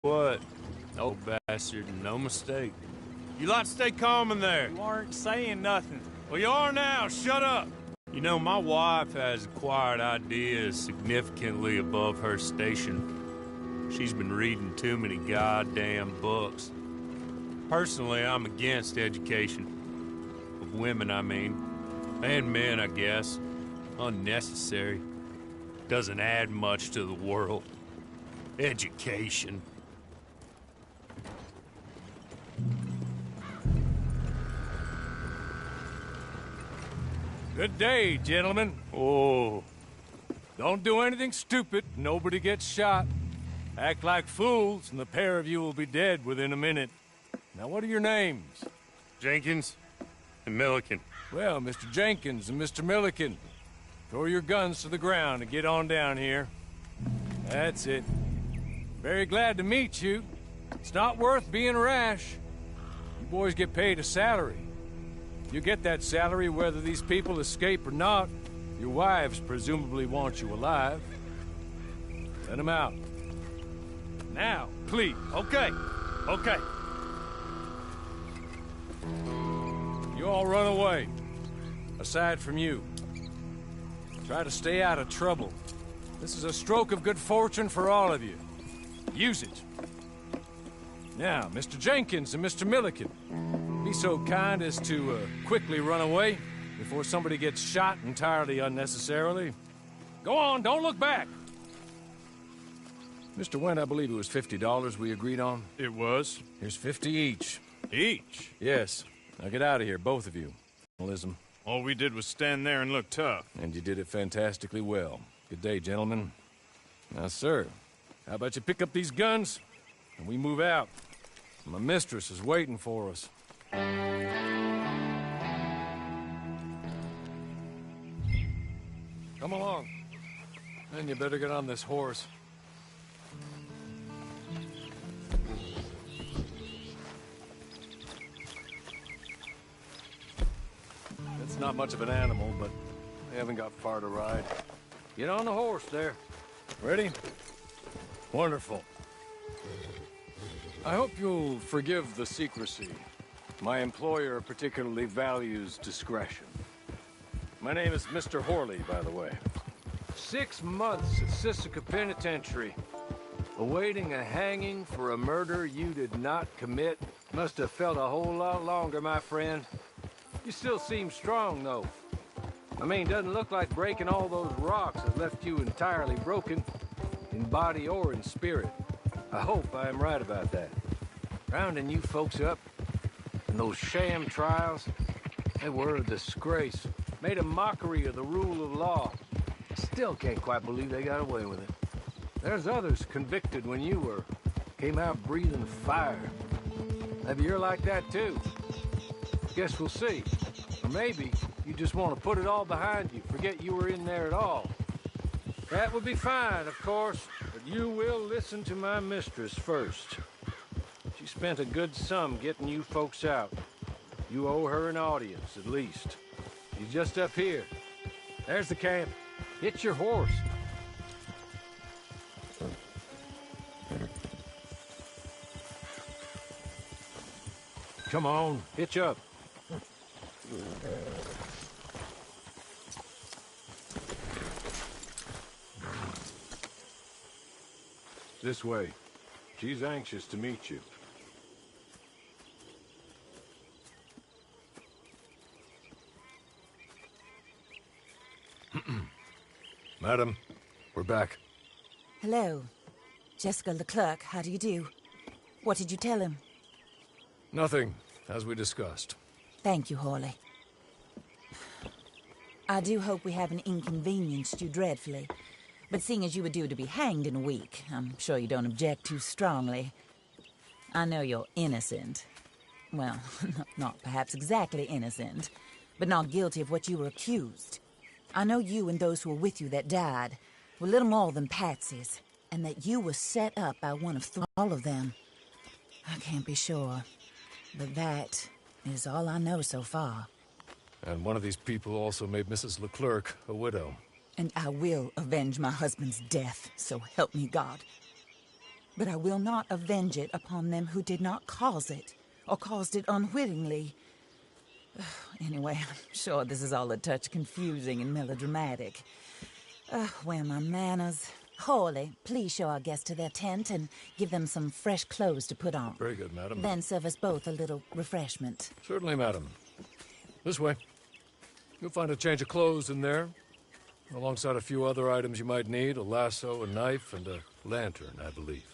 What? Oh, bastard, no mistake. You lot stay calm in there. You aren't saying nothing. Well, you are now. Shut up. You know, my wife has acquired ideas significantly above her station. She's been reading too many goddamn books. Personally, I'm against education. Of women, I mean. And men, I guess. Unnecessary. Doesn't add much to the world. Education. Good day, gentlemen. Oh. Don't do anything stupid. Nobody gets shot. Act like fools, and the pair of you will be dead within a minute. Now, what are your names? Jenkins and Milliken. Well, Mr. Jenkins and Mr. Milliken, throw your guns to the ground and get on down here. That's it. Very glad to meet you. It's not worth being rash. You boys get paid a salary. You get that salary whether these people escape or not. Your wives presumably want you alive. Let them out. Now, please. Okay. Okay. You all run away. Aside from you. Try to stay out of trouble. This is a stroke of good fortune for all of you. Use it. Now, Mr. Jenkins and Mr. Milliken, be so kind as to quickly run away before somebody gets shot entirely unnecessarily. Go on, don't look back. Mr. Wendt, I believe it was $50 we agreed on. It was. Here's 50 each. Each? Yes. Now get out of here, both of you. Journalism. All we did was stand there and look tough. And you did it fantastically well. Good day, gentlemen. Now, sir, how about you pick up these guns and we move out? My mistress is waiting for us. Come along. Then you better get on this horse. It's not much of an animal, but they haven't got far to ride. Get on the horse there. Ready? Wonderful. I hope you'll forgive the secrecy. My employer particularly values discretion. My name is Mr. Horley, by the way. 6 months at Sisika Penitentiary, awaiting a hanging for a murder you did not commit. Must have felt a whole lot longer, my friend. You still seem strong, though. I mean, doesn't look like breaking all those rocks has left you entirely broken, in body or in spirit. I hope I am right about that. Rounding you folks up, and those sham trials, they were a disgrace. Made a mockery of the rule of law. Still can't quite believe they got away with it. There's others convicted when you were. Came out breathing fire. Maybe you're like that too. Guess we'll see. Or maybe you just want to put it all behind you, forget you were in there at all. That would be fine, of course, but you will listen to my mistress first. She spent a good sum getting you folks out. You owe her an audience, at least. She's just up here. There's the camp. Hit your horse. Come on, hitch up. This way. She's anxious to meet you. Madam, we're back. Hello. Jessica Leclerc, how do you do? What did you tell him? Nothing, as we discussed. Thank you, Horley. I do hope we haven't inconvenienced you dreadfully. But seeing as you were due to be hanged in a week, I'm sure you don't object too strongly. I know you're innocent. Well, not perhaps exactly innocent, but not guilty of what you were accused. I know you and those who were with you that died were little more than patsies, and that you were set up by one of all of them. I can't be sure, but that is all I know so far. And one of these people also made Mrs. Leclerc a widow. And I will avenge my husband's death, so help me God. but I will not avenge it upon them who did not cause it, or caused it unwittingly. Anyway, I'm sure this is all a touch confusing and melodramatic. Where are my manners? Hawley, please show our guests to their tent and give them some fresh clothes to put on. Very good, madam. Then serve us both a little refreshment. Certainly, madam. This way. You'll find a change of clothes in there, alongside a few other items you might need, a lasso, a knife, and a lantern, I believe.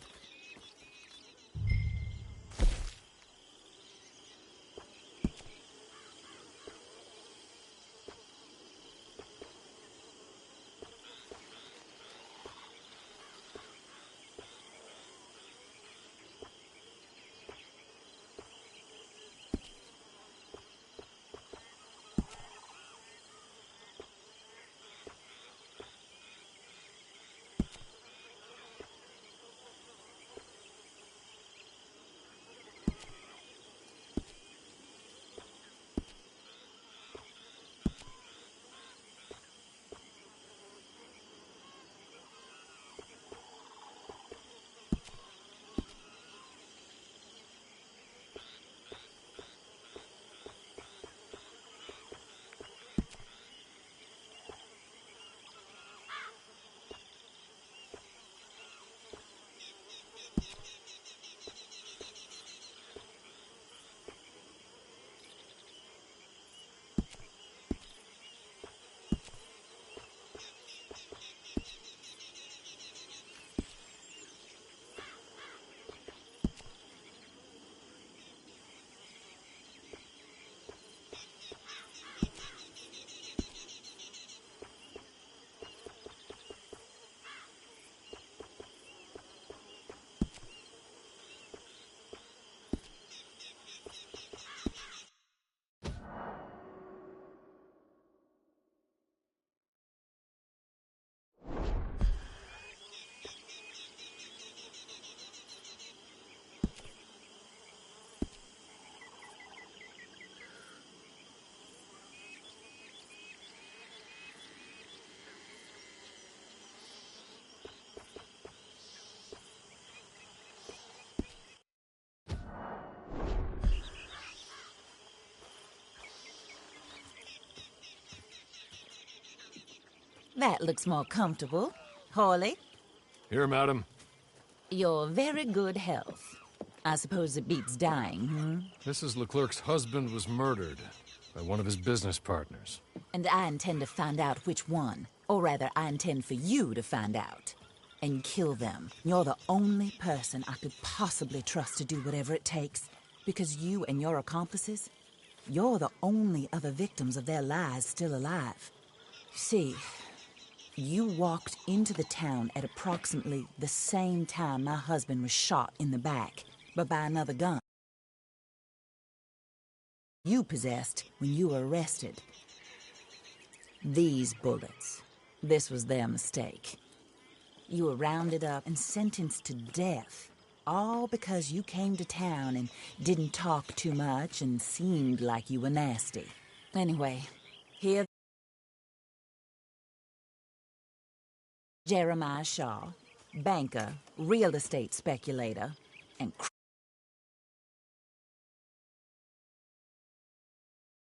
That looks more comfortable. Hawley, Here, madam. your very good health. I suppose it beats dying, hmm? Mrs. Leclerc's husband was murdered by one of his business partners. And I intend to find out which one. Or rather, I intend for you to find out. And kill them. You're the only person I could possibly trust to do whatever it takes. Because you and your accomplices, you're the only other victims of their lies still alive. See, you walked into the town at approximately the same time my husband was shot in the back, but by another gun you possessed when you were arrested. These bullets, this was their mistake. You were rounded up and sentenced to death, all because you came to town and didn't talk too much and seemed like you were nasty. Anyway, here Jeremiah Shaw, banker, real estate speculator, and